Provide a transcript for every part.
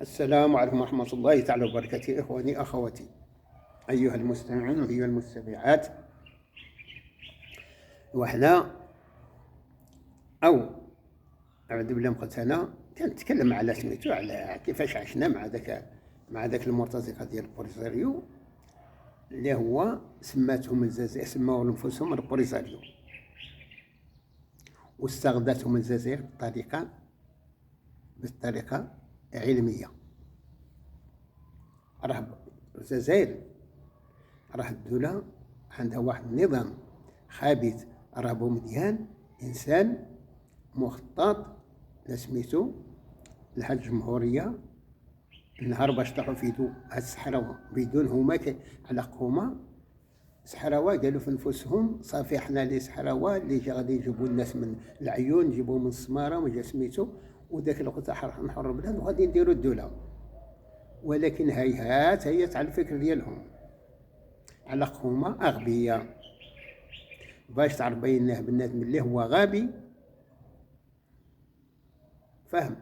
السلام عليكم ورحمة الله تعالى وبركاته. إخواني أخواتي أيها المستمعون وأيها المستمعات، وحنا أو أعوذ بالله من قتنا كنتكلم على سميتو على كيفاش عشنا مع ذاك المرتزقة ديال البوليساريو اللي هو سماتهم الجزائر، سماو لنفسهم البوليساريو، واستغذتهم الجزائر بطريقة علمية. راه الجزائر راه الدولة عندها واحد النظام خبيث، راه بومديان إنسان مخطط لسميتو لهاد الجمهورية. النهار باش طاحوا في يدو هاد السحراوة بدون هما على سحراوة قالوا في نفوسهم صافي حنا لي سحراوة اللي غادي يجيبوا الناس من العيون، يجيبوا من السمارة وجا سميتو، وداك الوقت نحرر البلاد وغادي نديروا الدولة. ولكن هيهات على الفكر ديالهم، على هما أغبياء. باش تعرف بيناه بنادم اللي هو غبي فهم،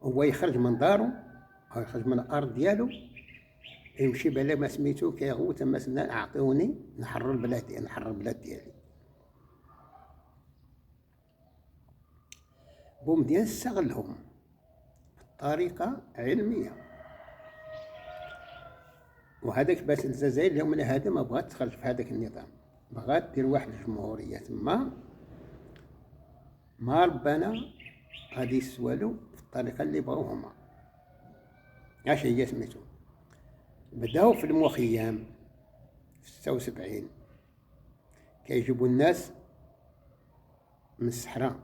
هو يخرج من دارو أو يخرج من الأرض ديالو، يمشي بلا ما سميتو كيغوت مثلا أعطوني نحرر البلاد ديالي. بومديان استغلهم بطريقة علمية، وهذاك باش الجزائر اليوم من هذا ما بغات تخرج في هذاك النظام، بغات دير واحد الجمهورية ما ربنا غادي يسوالو في الطريقة اللي بغاو هما. اش هي سميتو؟ بداو في المخيم في 76 كيجيبوا الناس من الصحراء،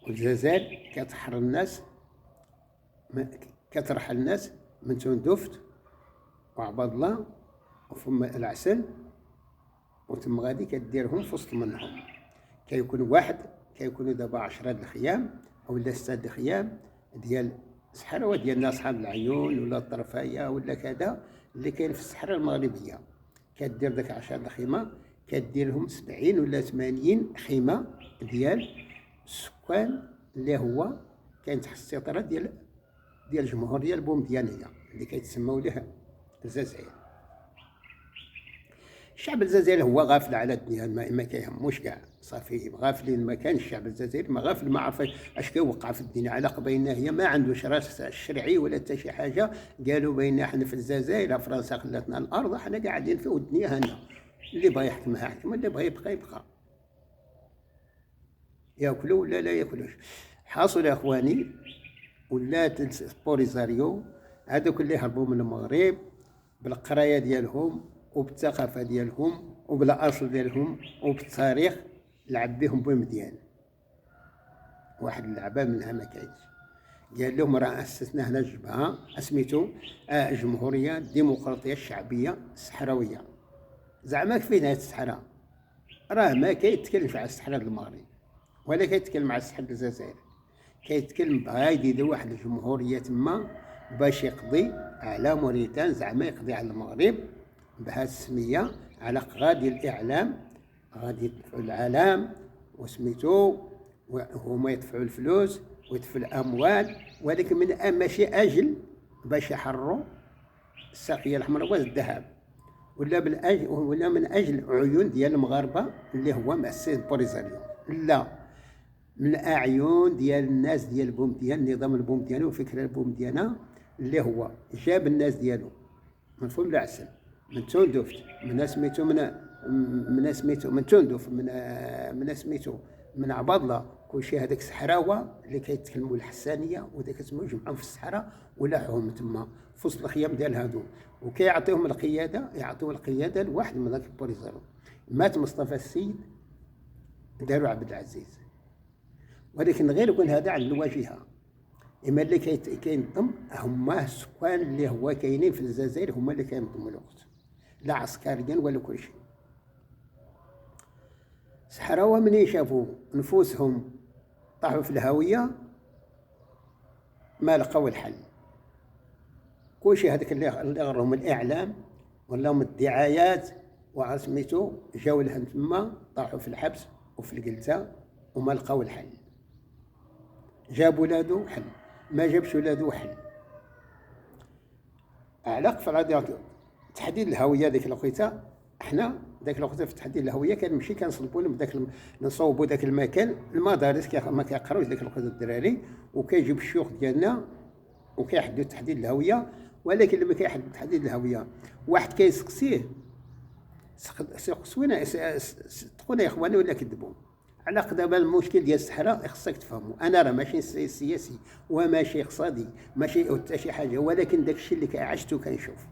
والجزائر كتحر الناس كترحل الناس من تندفت وعباد الله وفم العسل، وتم غادي كديرهم في وسط منهم. كيكونوا دابا 10 د الخيام اولا 6 د الخيام ديال الصحراء ديال الناس صحاب العيون ولا الطرفايه ولا كذا اللي كاين في الصحراء المغربيه. كدير داك 10 د الخيمه، كدير لهم 70 ولا 80 خيمه ديال السكان اللي هو كاين تحت السيطره ديال الجمهوريه البومديانيه اللي كيتسموا لها الجزائر. الشعب الجزائري هو غافل على الدنيا، ما كيهموش كاع، صافي غافلين. ما كان الشعب الجزائري ما غافل، ما عرف اش كيوقع في الدنيا. علاقه بيننا هي ما عندوش راس شرعي ولا حتى شي حاجه. قالوا بيننا حنا في الجزائر فرنسا خلاتنا الارض، حنا قاعدين في الدنيا هنا، اللي بغى يحكمها يحكم، اللي بغى يبقى ياكلوا ولا لا ياكلوش. حاصل يا اخواني ولات البوليساريو هذوك اللي هربوا من المغرب بالقرايه ديالهم وبالثقافه ديالهم وبالاصل ديالهم وبالتاريخ، لعب بهم بومديان واحد اللعبه منها ما كاينش. قال لهم راه اسسنا هنا جبهه سميتو الجمهوريه الديمقراطيه الشعبيه الصحراويه. زعما فين هاد الصحراء؟ راه ما كيتكلمش على الصحراء المغرب ولا كيتكلم على الصحراء الجزائر، كيتكلم بغا يدير واحد الجمهوريه تما باش يقضي على موريتان، زعما يقضي على المغرب بهذه السميه، على غادي الاعلام غادي يدفعوا العلام وسميتو، وهما يدفعوا الفلوس ويدفعوا الاموال، ولكن من ماشي اجل باش يحرروا الساقيه الحمراء والذهب، ولا من اجل عيون ديال المغاربه اللي هو مؤسس بوليساريو، لا، من اعين ديال الناس ديال بومديان، النظام البومدياني وفكره البومديانه اللي هو جاب الناس ديالو من فم العسل، من تندفت، من سميتو من تندف، من سميتو من عبادله، كلشي هذاك الصحراوه اللي كيتكلموا الحسانيه وداك اسمه جمعهم في الصحراء ولاحهم تما في وسط الخيام ديال هادو، وكيعطيهم القياده، لواحد من ذاك البوليساريو. مات مصطفى السيد داروا عبد العزيز، ولكن غير يكون هذا على الواجهه. اما اللي كينظم هما السكان اللي هو كاينين في الجزائر، هما اللي كينظموا الوقت، لا عسكريا ولا كل شيء. الصحراوه من شافوا نفوسهم طاحوا في الهاويه ما لقوا الحل. كلشي هذاك اللي غرهم الاعلام ولا من الدعايات وعسميتو جاو لهم تما، طاحوا في الحبس وفي الجلسه وما لقوا الحل. جاب ولادو حل، ما جابش ولادو حل. علاق في الراديو تحديد الهويه. ذيك الوقيته احنا ذاك الوقت في تحديد الهويه كنمشي كنصلبوا لهم نصوبوا ذاك المكان المدارس ما كيقراوش ذاك الوقت الدراري، وكيجيب الشيوخ ديالنا وكيحددوا تحديد الهويه. ولكن لما كيحدد تحديد الهويه واحد كيسقسيه سقسونا صدقونا يا اخواني ولا كذبوا. على دابا المشكل ديال الصحراء خصك تفهموا، انا راه ماشي سياسي وماشي اقتصادي ماشي حتى شي حاجه، ولكن داك الشيء اللي عشتو كنشوف.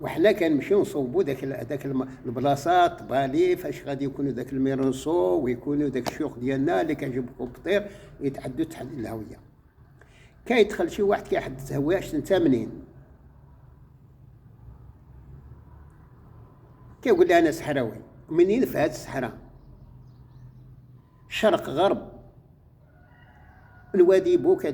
وحنا كنمشيو نصوبوا داك البلاصات بالي فاش غادي يكونوا داك الميرونسو ويكونوا داك الشيوخ ديالنا اللي كنجيبوا كوبطير يتعدوا تحديد الهويه. كيدخل شي واحد كيحدد هويه انت منين، كيقول لي انا صحراوي. منين في هاد الصحراء؟ شرق غرب الوادي بوك.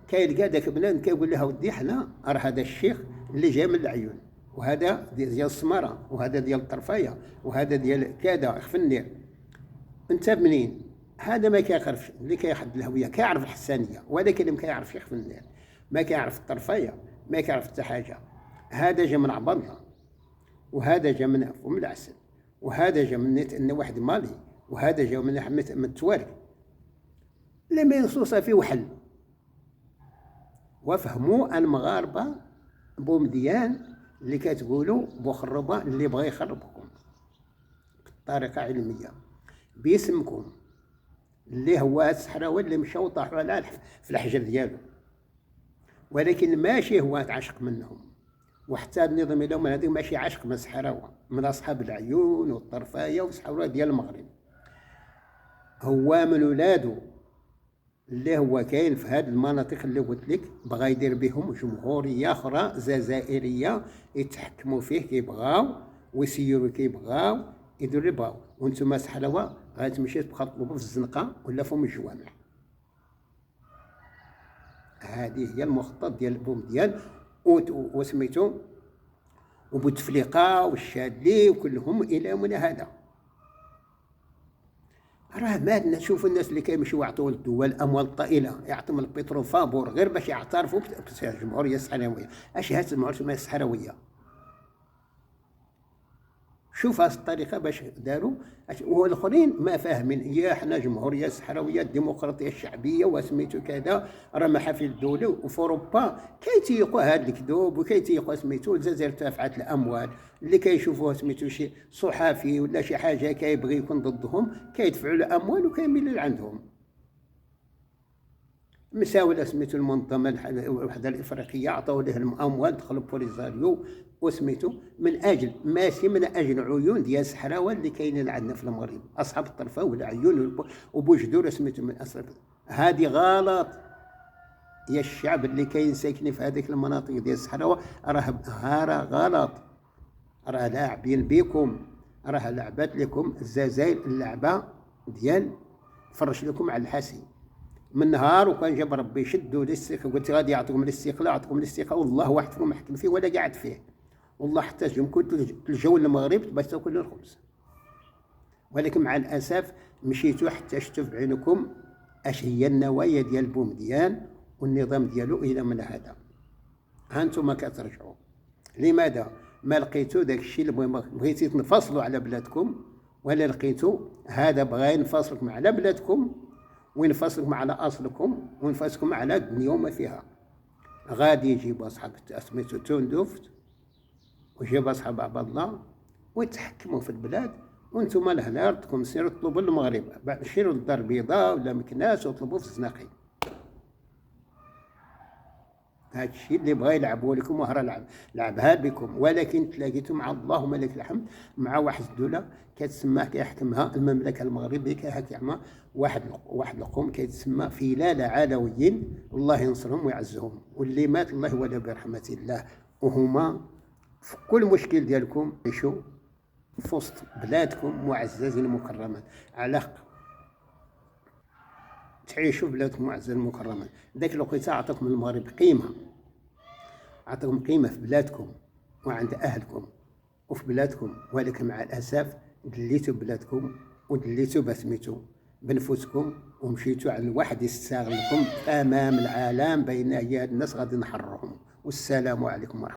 كيلقى داك بنادم كيقول له ودي حنا راه هذا الشيخ اللي جاي من العيون، وهذا ديال السماره، وهذا ديال الطرفيه، وهذا ديال كذا خف النير. انت منين؟ هذا ما كيعرفش. اللي كيحدد الهويه كيعرف الحسانيه، ولكن ما كيعرفش يخف النير، ما كيعرف الطرفيه، ما كيعرف حتى حاجه. هذا جا من عبد الله، وهذا جا من ام العسل، وهذا جا من واحد مالي، وهذا جا من التواري. لما ينصوص في وحل. وفهموا المغاربه بومديان اللي كتقولوا بوخربه اللي بغى يخربكم بطريقه علميه باسمكم، اللي هو الصحراوي اللي مشاو طاحوا على في الحجر ديالو، ولكن ماشي هو عاشق منهم. وحتى النظام لهم هذا ماشي عاشق من الصحراوه، من اصحاب العيون والطرفايه والصحراويه ديال المغرب. هو من ولادو اللي هو كاين في هذه المناطق اللي قلت لك، بغى يدير بهم جمهوريه اخرى جزائريه يتحكموا فيه كيبغاو ويسيروا كيبغاو يديروا اللي بغاو. وانتم صحراوه غتمشي تبقى تطلبوا في الزنقه ولا فم الجوامع. هذه هي المخطط ديال بومديان وسميتو وبوتفليقه والشادلي وكلهم الى يومنا هذا. راه مالنا نشوفوا الناس اللي كيمشيو يعطوا للدول اموال الطائله، يعطيهم البترول فابور غير باش يعترفوا بالجمهوريه الصحراويه. اش هاد الجمهوريه الصحراويه؟ شوف هاد الطريقه باش داروا. والاخرين ما فاهمين. يا حنا جمهوريه صحراويه الديمقراطيه الشعبيه وسميتو كذا، راه محافل الدوله. وفي اوروبا كيتيقوا هاد الكذوب وكيتيقوا سميتو الجزائر دفعت الاموال اللي كيشوفوه سميتو شي صحافي ولا شي حاجه كيبغي يكون ضدهم كيدفعوا له اموال وكيميلوا لعندهم. مساوله سميتو المنظمه الوحده الافريقيه عطاو لهم اموال دخلوا بوليزاريو وسميتو من اجل ماشي من اجل عيون ديال الصحراوه اللي كاينين عندنا في المغرب، اصحاب الطرفه والعيون وبوجدور سميتو من اصل. هذه غلط يا الشعب اللي كاين ساكنين في هذيك المناطق ديال الصحراوه، راه غلط. راه لاعبين بكم، راه لعبات لكم الجزائر اللعبه ديال فرش لكم على الحاسي من نهار. وكان جاب ربي يشدوا للسيق قلت غادي يعطيكم الاستقلال، يعطيكم الاستقلال والله واحد فيهم حكم فيه ولا قاعد فيه. والله حتى كنت الجو المغرب باش تاكل الخبز. ولكن مع الاسف مشيتوا حتى شفتوا بعينكم اش هي النوايا ديال بومديان والنظام ديالو الى من هذا. ها انتم كترجعوا. لماذا ما لقيتوا داك الشيء اللي بغيتي تنفصلوا على بلادكم، ولا لقيتوا هذا بغى ينفصلكم على بلادكم وينفصلكم على اصلكم وينفصلكم على الدنيا وما فيها؟ غادي يجيبوا اصحاب سميتو توندوفت ويجيب اصحاب عبد الله ويتحكموا في البلاد. وانتم لهنا ردكم سيروا اطلبوا المغرب، سيروا للدار البيضاء ولا مكناس وطلبوا في الزناقي. هذا الشيء اللي بغى يلعبوا لكم وهرا لعبها بكم. ولكن تلاقيتوا مع الله ملك الحمد مع واحد الدوله كتسمى كيحكمها المملكه المغربيه، كيحكمها واحد القوم كيتسمى فلالة علويين، الله ينصرهم ويعزهم. واللي مات الله ولا برحمه الله. وهما في كل مشكل ديالكم عيشوا في وسط بلادكم معززين مكرمين، على تعيشوا في بلادكم معززين مكرمين. ذاك الوقت عطاكم المغرب قيمه، عطاكم قيمه في بلادكم وعند اهلكم وفي بلادكم. ولكن مع الاسف دليتوا بلادكم ودليتوا بسميتوا بنفسكم ومشيتوا على الواحد يستغلكم امام العالم بين يد الناس غادي نحررهم. والسلام عليكم ورحمه الله.